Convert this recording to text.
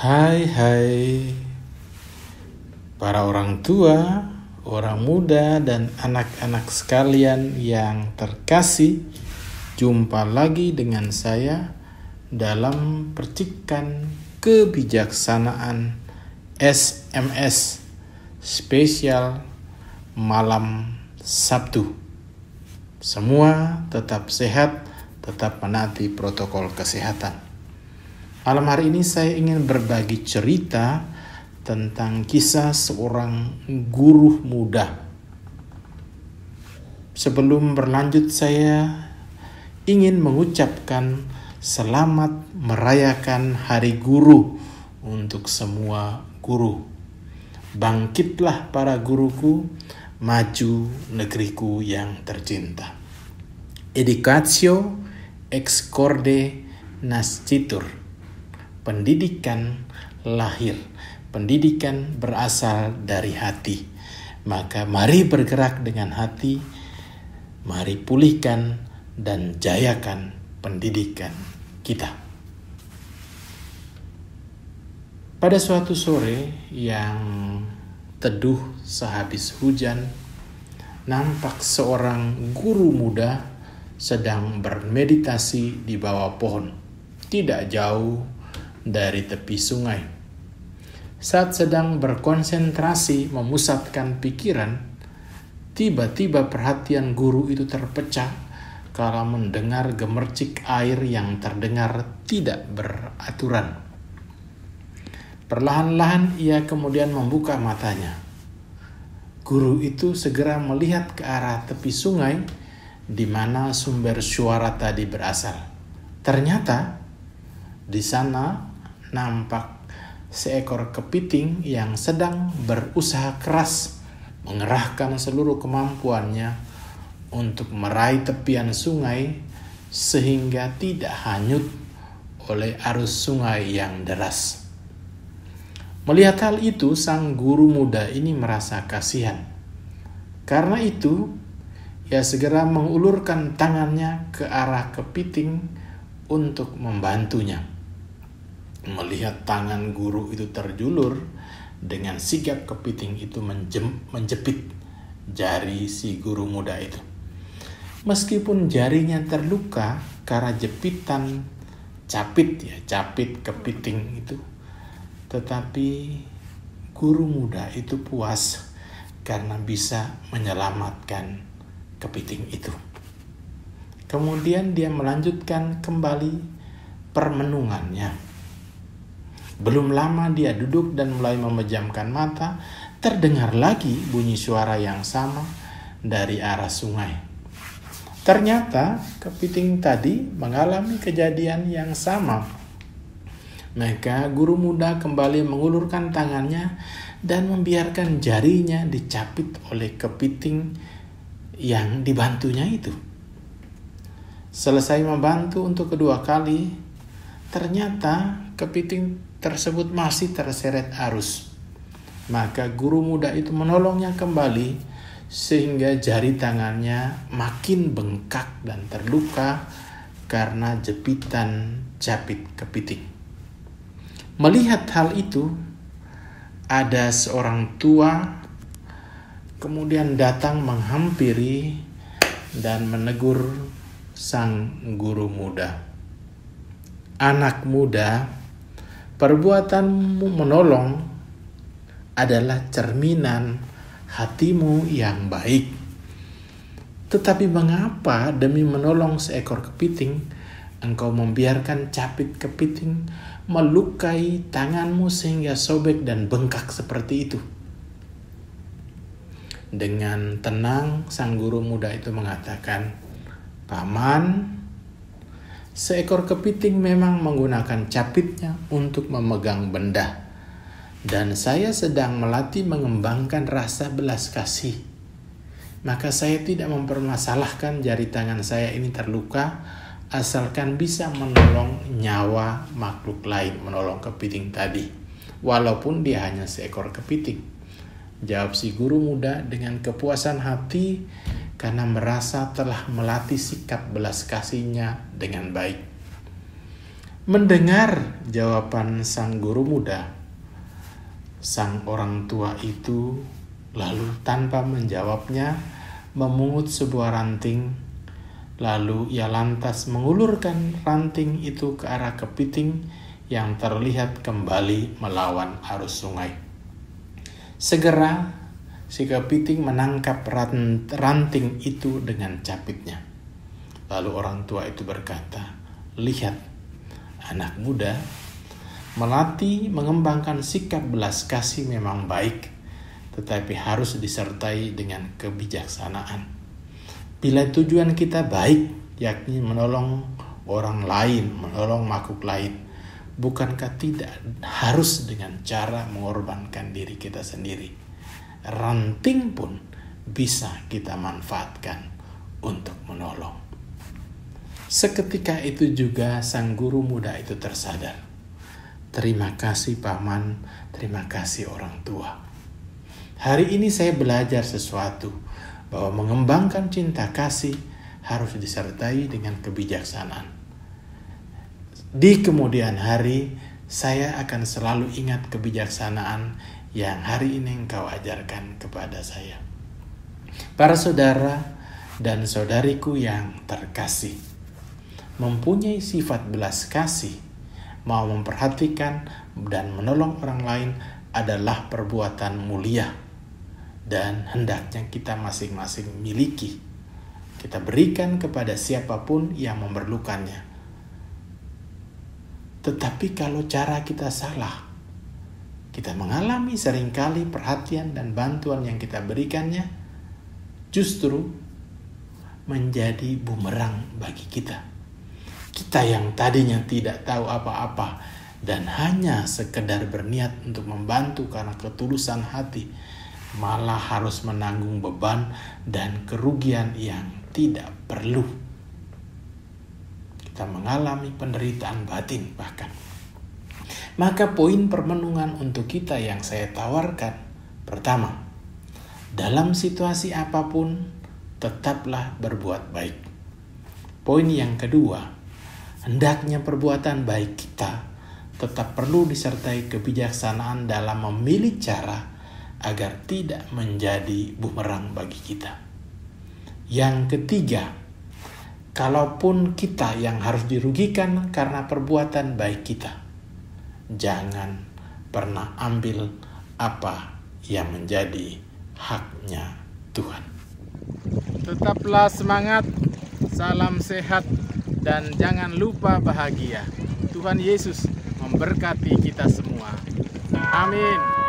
Hai para orang tua, orang muda dan anak-anak sekalian yang terkasih. Jumpa lagi dengan saya dalam percikan kebijaksanaan SMS spesial malam Sabtu. Semua tetap sehat, tetap menaati protokol kesehatan. Malam hari ini saya ingin berbagi cerita tentang kisah seorang guru muda. Sebelum berlanjut, saya ingin mengucapkan selamat merayakan Hari Guru untuk semua guru. Bangkitlah para guruku, maju negeriku yang tercinta. Educatio ex corde nascitur. Pendidikan lahir, pendidikan berasal dari hati. Maka mari bergerak dengan hati, mari pulihkan dan jayakan pendidikan kita. Pada suatu sore yang teduh sehabis hujan, nampak seorang guru muda sedang bermeditasi di bawah pohon, tidak jauh dari tepi sungai. Saat sedang berkonsentrasi memusatkan pikiran, tiba-tiba perhatian guru itu terpecah kala mendengar gemercik air yang terdengar tidak beraturan. Perlahan-lahan ia kemudian membuka matanya. Guru itu segera melihat ke arah tepi sungai di mana sumber suara tadi berasal. Ternyata di sana nampak seekor kepiting yang sedang berusaha keras mengerahkan seluruh kemampuannya untuk meraih tepian sungai sehingga tidak hanyut oleh arus sungai yang deras. Melihat hal itu, sang guru muda ini merasa kasihan. Karena itu, ia segera mengulurkan tangannya ke arah kepiting untuk membantunya. Melihat tangan guru itu terjulur, dengan sigap kepiting itu menjepit jari si guru muda itu. Meskipun jarinya terluka karena jepitan capit kepiting itu, tetapi guru muda itu puas karena bisa menyelamatkan kepiting itu. Kemudian dia melanjutkan kembali permenungannya. Belum lama dia duduk dan mulai memejamkan mata, terdengar lagi bunyi suara yang sama dari arah sungai. Ternyata kepiting tadi mengalami kejadian yang sama. Maka guru muda kembali mengulurkan tangannya dan membiarkan jarinya dicapit oleh kepiting yang dibantunya itu. Selesai membantu untuk kedua kali, ternyata kepiting tersebut masih terseret arus. Maka guru muda itu menolongnya kembali sehingga jari tangannya makin bengkak dan terluka karena jepitan capit kepiting. Melihat hal itu, ada seorang tua kemudian datang menghampiri dan menegur sang guru muda. Anak muda, perbuatanmu menolong adalah cerminan hatimu yang baik. Tetapi mengapa demi menolong seekor kepiting, engkau membiarkan capit kepiting melukai tanganmu sehingga sobek dan bengkak seperti itu? Dengan tenang, sang guru muda itu mengatakan, "Paman, seekor kepiting memang menggunakan capitnya untuk memegang benda. Dan saya sedang melatih mengembangkan rasa belas kasih. Maka saya tidak mempermasalahkan jari tangan saya ini terluka, asalkan bisa menolong nyawa makhluk lain, menolong kepiting tadi. Walaupun dia hanya seekor kepiting." Jawab si guru muda dengan kepuasan hati karena merasa telah melatih sikap belas kasihnya dengan baik. Mendengar jawaban sang guru muda, sang orang tua itu lalu tanpa menjawabnya memungut sebuah ranting, lalu ia lantas mengulurkan ranting itu ke arah kepiting yang terlihat kembali melawan arus sungai. Segera si kepiting menangkap ranting itu dengan capitnya. Lalu orang tua itu berkata, "Lihat, anak muda, melatih mengembangkan sikap belas kasih memang baik, tetapi harus disertai dengan kebijaksanaan. Bila tujuan kita baik, yakni menolong orang lain, menolong makhluk lain, bukankah tidak harus dengan cara mengorbankan diri kita sendiri? Ranting pun bisa kita manfaatkan untuk menolong." Seketika itu juga sang guru muda itu tersadar. Terima kasih paman, terima kasih orang tua. Hari ini saya belajar sesuatu, bahwa mengembangkan cinta kasih harus disertai dengan kebijaksanaan. Di kemudian hari, saya akan selalu ingat kebijaksanaan yang hari ini engkau ajarkan kepada saya. Para saudara dan saudariku yang terkasih, mempunyai sifat belas kasih, mau memperhatikan dan menolong orang lain adalah perbuatan mulia dan hendaknya kita masing-masing miliki. Kita berikan kepada siapapun yang memerlukannya. Tetapi kalau cara kita salah, kita mengalami seringkali perhatian dan bantuan yang kita berikannya justru menjadi bumerang bagi kita. Kita yang tadinya tidak tahu apa-apa dan hanya sekedar berniat untuk membantu karena ketulusan hati, malah harus menanggung beban dan kerugian yang tidak perlu. Kita mengalami penderitaan batin bahkan. Maka poin permenungan untuk kita yang saya tawarkan, pertama, dalam situasi apapun tetaplah berbuat baik. Poin yang kedua, hendaknya perbuatan baik kita tetap perlu disertai kebijaksanaan dalam memilih cara agar tidak menjadi bumerang bagi kita. Yang ketiga, kalaupun kita yang harus dirugikan karena perbuatan baik kita, jangan pernah ambil apa yang menjadi haknya Tuhan. Tetaplah semangat, salam sehat, dan jangan lupa bahagia. Tuhan Yesus memberkati kita semua. Amin.